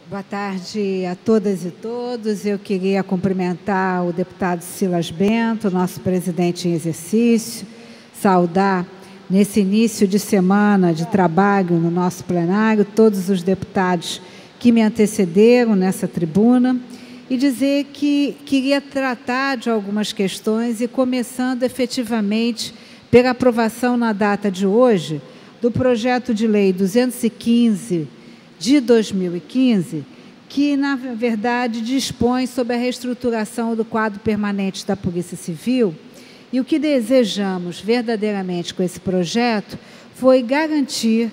Boa tarde a todas e todos. Eu queria cumprimentar o deputado Silas Bento, nosso presidente em exercício, saudar nesse início de semana de trabalho no nosso plenário todos os deputados que me antecederam nessa tribuna e dizer que queria tratar de algumas questões e começando efetivamente pela aprovação na data de hoje do projeto de lei 215 de 2015, que, na verdade, dispõe sobre a reestruturação do quadro permanente da Polícia Civil. E o que desejamos verdadeiramente com esse projeto foi garantir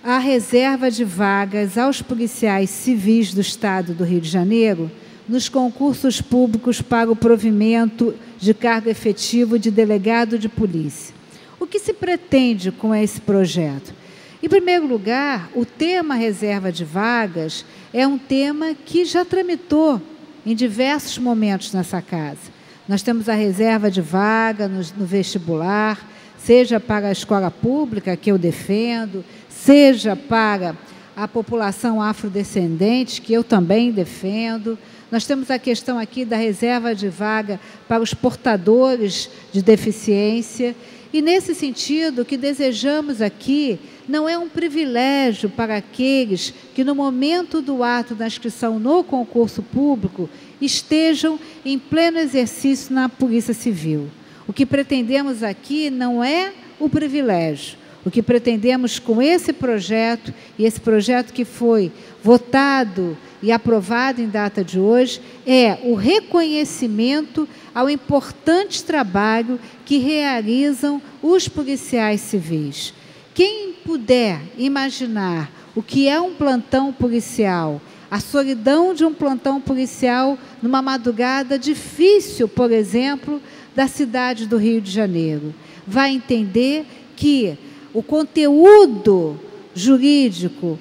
a reserva de vagas aos policiais civis do Estado do Rio de Janeiro nos concursos públicos para o provimento de cargo efetivo de delegado de polícia. O que se pretende com esse projeto? Em primeiro lugar, o tema reserva de vagas é um tema que já tramitou em diversos momentos nessa casa. Nós temos a reserva de vaga no vestibular, seja para a escola pública, que eu defendo, seja para a população afrodescendente, que eu também defendo. Nós temos a questão aqui da reserva de vaga para os portadores de deficiência. E, nesse sentido, o que desejamos aqui não é um privilégio para aqueles que, no momento do ato da inscrição no concurso público, estejam em pleno exercício na Polícia Civil. O que pretendemos aqui não é o privilégio. O que pretendemos com esse projeto, e esse projeto que foi votado e aprovado em data de hoje, é o reconhecimento ao importante trabalho que realizam os policiais civis. Quem puder imaginar o que é um plantão policial, a solidão de um plantão policial numa madrugada difícil, por exemplo, da cidade do Rio de Janeiro, vai entender que o conteúdo jurídico,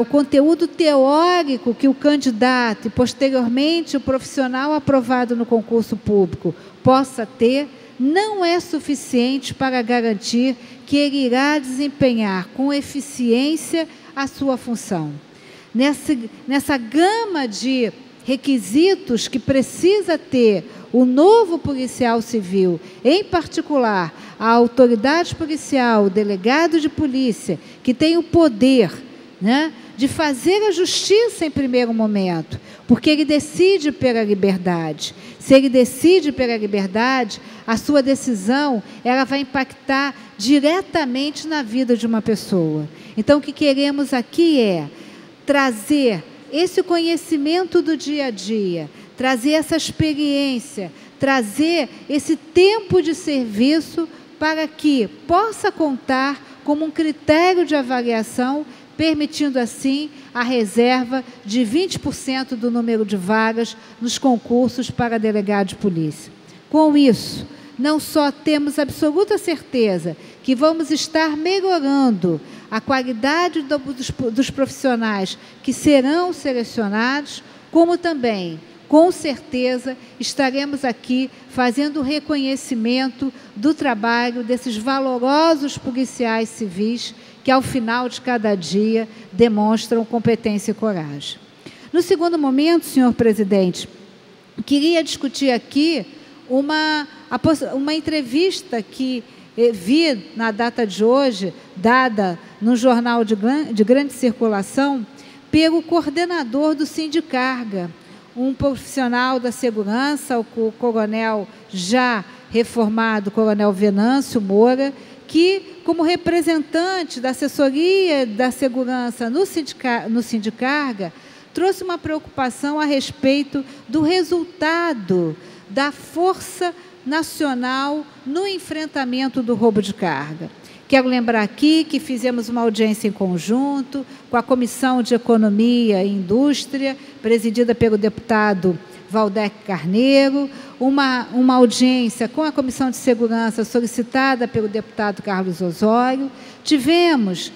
o conteúdo teórico que o candidato e, posteriormente, o profissional aprovado no concurso público possa ter, não é suficiente para garantir que ele irá desempenhar com eficiência a sua função. Nessa gama de requisitos que precisa ter o novo policial civil, em particular a autoridade policial, o delegado de polícia, que tem o poder, né, de fazer a justiça em primeiro momento, porque ele decide pela liberdade. Se ele decide pela liberdade, a sua decisão ela vai impactar diretamente na vida de uma pessoa. Então, o que queremos aqui é trazer esse conhecimento do dia a dia, trazer essa experiência, trazer esse tempo de serviço para que possa contar como um critério de avaliação, permitindo assim a reserva de 20% do número de vagas nos concursos para delegado de polícia. Com isso, não só temos absoluta certeza que vamos estar melhorando a qualidade dos profissionais que serão selecionados, como também, com certeza, estaremos aqui fazendo o reconhecimento do trabalho desses valorosos policiais civis que, ao final de cada dia, demonstram competência e coragem. No segundo momento, senhor presidente, queria discutir aqui uma entrevista que vi na data de hoje, dada no jornal de grande circulação, pelo coordenador do Sindicarga, um profissional da segurança, o coronel já reformado, coronel Venâncio Moura, que, como representante da assessoria da segurança no Sindicarga, trouxe uma preocupação a respeito do resultado da Força Nacional no enfrentamento do roubo de carga. Quero lembrar aqui que fizemos uma audiência em conjunto com a Comissão de Economia e Indústria, presidida pelo deputado Valdec Carneiro, uma audiência com a Comissão de Segurança solicitada pelo deputado Carlos Osório. Tivemos,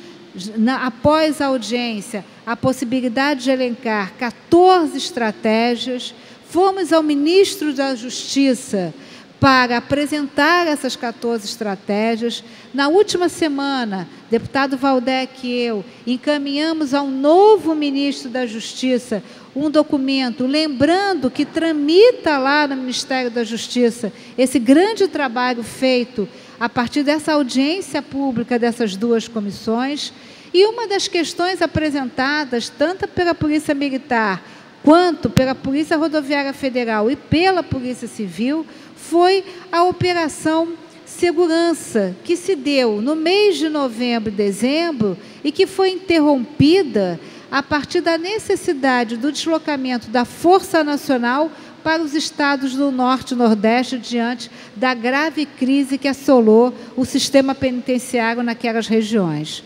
após a audiência, a possibilidade de elencar 14 estratégias. Fomos ao ministro da Justiça para apresentar essas 14 estratégias. Na última semana, deputado Valdec e eu, encaminhamos ao novo ministro da Justiça um documento, lembrando que tramita lá no Ministério da Justiça esse grande trabalho feito a partir dessa audiência pública dessas duas comissões. E uma das questões apresentadas, tanto pela Polícia Militar, quanto pela Polícia Rodoviária Federal e pela Polícia Civil, foi a Operação Segurança, que se deu no mês de novembro e dezembro e que foi interrompida a partir da necessidade do deslocamento da Força Nacional para os estados do Norte e Nordeste diante da grave crise que assolou o sistema penitenciário naquelas regiões.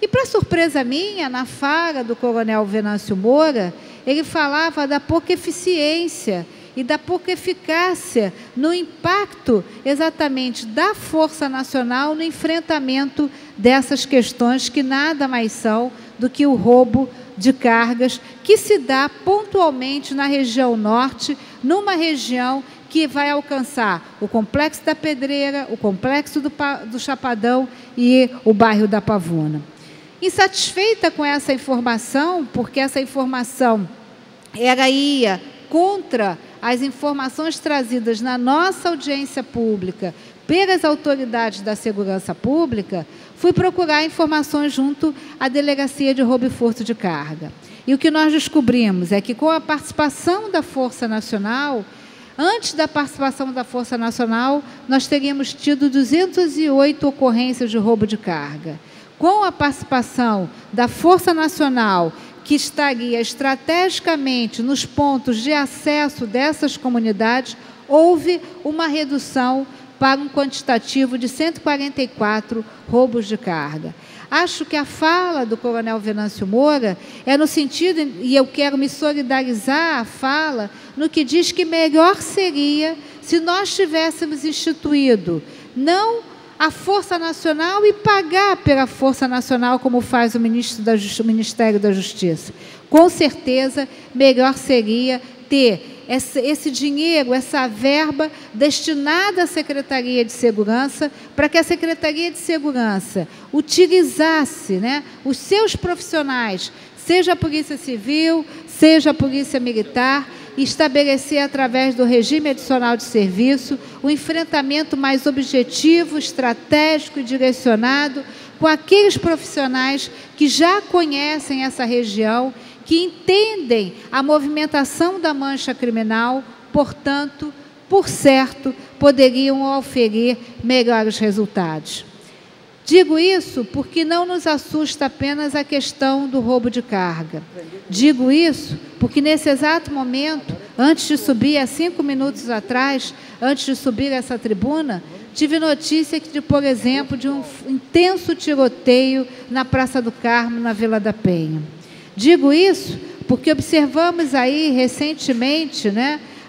E, para surpresa minha, na fala do coronel Venâncio Moura, ele falava da pouca eficiência e da pouca eficácia no impacto exatamente da Força Nacional no enfrentamento dessas questões que nada mais são do que o roubo de cargas que se dá pontualmente na região norte, numa região que vai alcançar o Complexo da Pedreira, o Complexo do Chapadão e o bairro da Pavuna. Insatisfeita com essa informação, porque essa informação ia contra as informações trazidas na nossa audiência pública pelas autoridades da segurança pública, fui procurar informações junto à Delegacia de Roubo e Furto de Carga. E o que nós descobrimos é que, com a participação da Força Nacional, antes da participação da Força Nacional, nós teríamos tido 208 ocorrências de roubo de carga. Com a participação da Força Nacional, que estaria estrategicamente nos pontos de acesso dessas comunidades, houve uma redução para um quantitativo de 144 roubos de carga. Acho que a fala do coronel Venâncio Moura é no sentido, e eu quero me solidarizar a fala, no que diz que melhor seria se nós tivéssemos instituído não a Força Nacional e pagar pela Força Nacional, como faz o Ministério da Justiça. Com certeza, melhor seria ter esse dinheiro, essa verba destinada à Secretaria de Segurança, para que a Secretaria de Segurança utilizasse, os seus profissionais, seja a Polícia Civil, seja a Polícia Militar, e estabelecer, através do regime adicional de serviço, o enfrentamento mais objetivo, estratégico e direcionado com aqueles profissionais que já conhecem essa região, que entendem a movimentação da mancha criminal, portanto, por certo, poderiam oferir melhores resultados. Digo isso porque não nos assusta apenas a questão do roubo de carga. Digo isso porque, nesse exato momento, antes de subir, há 5 minutos atrás, antes de subir essa tribuna, tive notícia, por exemplo, de um intenso tiroteio na Praça do Carmo, na Vila da Penha. Digo isso porque observamos aí recentemente,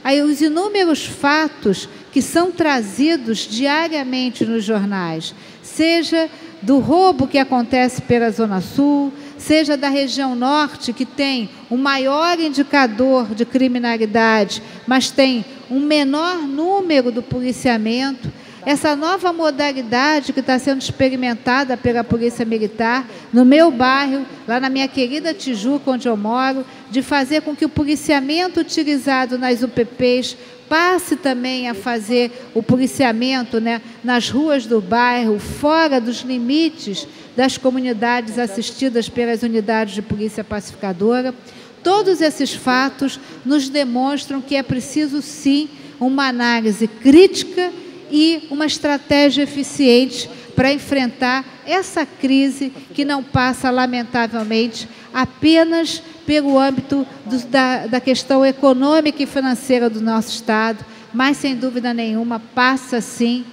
aí os inúmeros fatos que são trazidos diariamente nos jornais, seja do roubo que acontece pela Zona Sul, seja da região norte, que tem o maior indicador de criminalidade, mas tem um menor número do policiamento. Essa nova modalidade que está sendo experimentada pela Polícia Militar, no meu bairro, lá na minha querida Tijuca, onde eu moro, de fazer com que o policiamento utilizado nas UPPs passe também a fazer o policiamento nas ruas do bairro, fora dos limites das comunidades assistidas pelas unidades de polícia pacificadora. Todos esses fatos nos demonstram que é preciso, sim, uma análise crítica e uma estratégia eficiente para enfrentar essa crise que não passa, lamentavelmente, apenas pelo âmbito da questão econômica e financeira do nosso Estado, mas, sem dúvida nenhuma, passa, sim,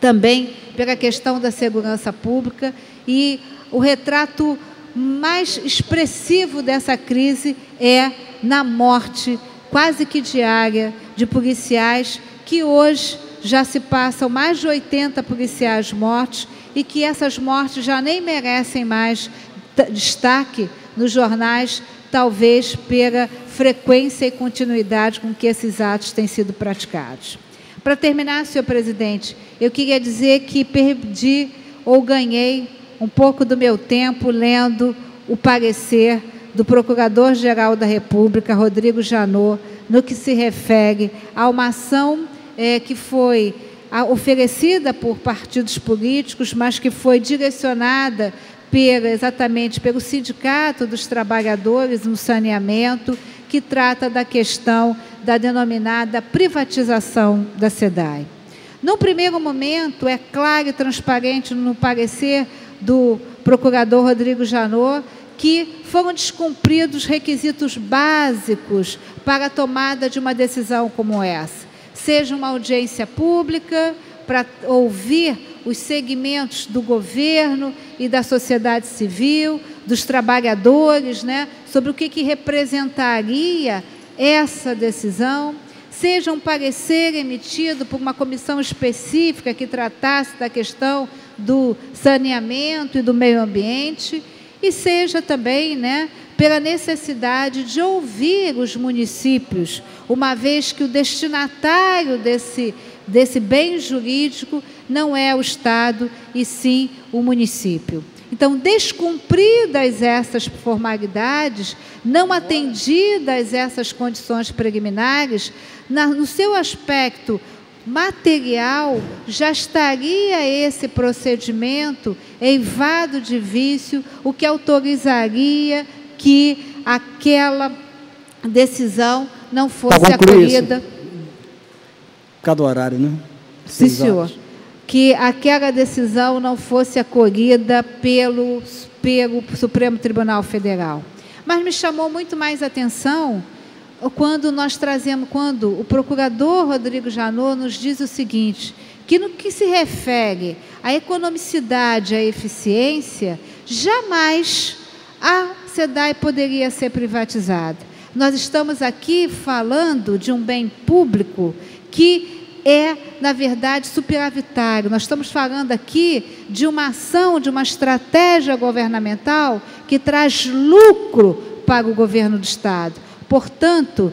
também pela questão da segurança pública, e o retrato mais expressivo dessa crise é na morte quase que diária de policiais, que hoje já se passam mais de 80 policiais mortos, e que essas mortes já nem merecem mais destaque nos jornais, talvez pela frequência e continuidade com que esses atos têm sido praticados. Para terminar, senhor presidente, eu queria dizer que perdi ou ganhei um pouco do meu tempo lendo o parecer do Procurador-Geral da República, Rodrigo Janot, no que se refere a uma ação que foi oferecida por partidos políticos, mas que foi direcionada exatamente pelo Sindicato dos Trabalhadores no Saneamento, que trata da questão da denominada privatização da SEDAI. Num primeiro momento, é claro e transparente no parecer do procurador Rodrigo Janot que foram descumpridos requisitos básicos para a tomada de uma decisão como essa. Seja uma audiência pública para ouvir os segmentos do governo e da sociedade civil, dos trabalhadores, né, sobre o que representaria essa decisão, seja um parecer emitido por uma comissão específica que tratasse da questão do saneamento e do meio ambiente, e seja também, né, pela necessidade de ouvir os municípios, uma vez que o destinatário desse bem jurídico não é o Estado, e sim o município. Então, descumpridas essas formalidades, não atendidas essas condições preliminares, no seu aspecto material, já estaria esse procedimento eivado de vício, o que autorizaria que aquela decisão não fosse acolhida. Cada horário, né? Sim, senhor. Que aquela decisão não fosse acolhida pelo Supremo Tribunal Federal. Mas me chamou muito mais atenção quando o procurador Rodrigo Janot nos diz o seguinte, que no que se refere à economicidade, à eficiência, jamais a SEDAI poderia ser privatizada. Nós estamos aqui falando de um bem público que é, na verdade, superavitário. Nós estamos falando aqui de uma ação, de uma estratégia governamental que traz lucro para o governo do Estado. Portanto,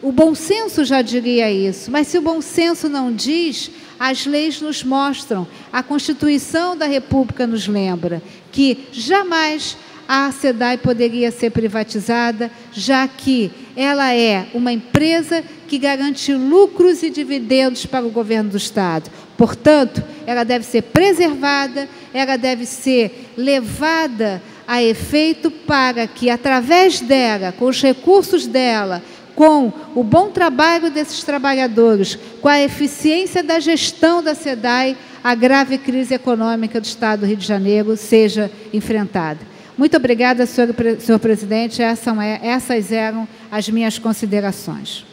o bom senso já diria isso, mas se o bom senso não diz, as leis nos mostram, a Constituição da República nos lembra que jamais a SEDAI poderia ser privatizada, já que ela é uma empresa que garante lucros e dividendos para o governo do Estado. Portanto, ela deve ser preservada, ela deve ser levada a efeito para que, através dela, com os recursos dela, com o bom trabalho desses trabalhadores, com a eficiência da gestão da SEDAI, a grave crise econômica do Estado do Rio de Janeiro seja enfrentada. Muito obrigada, senhor presidente. Essas eram as minhas considerações.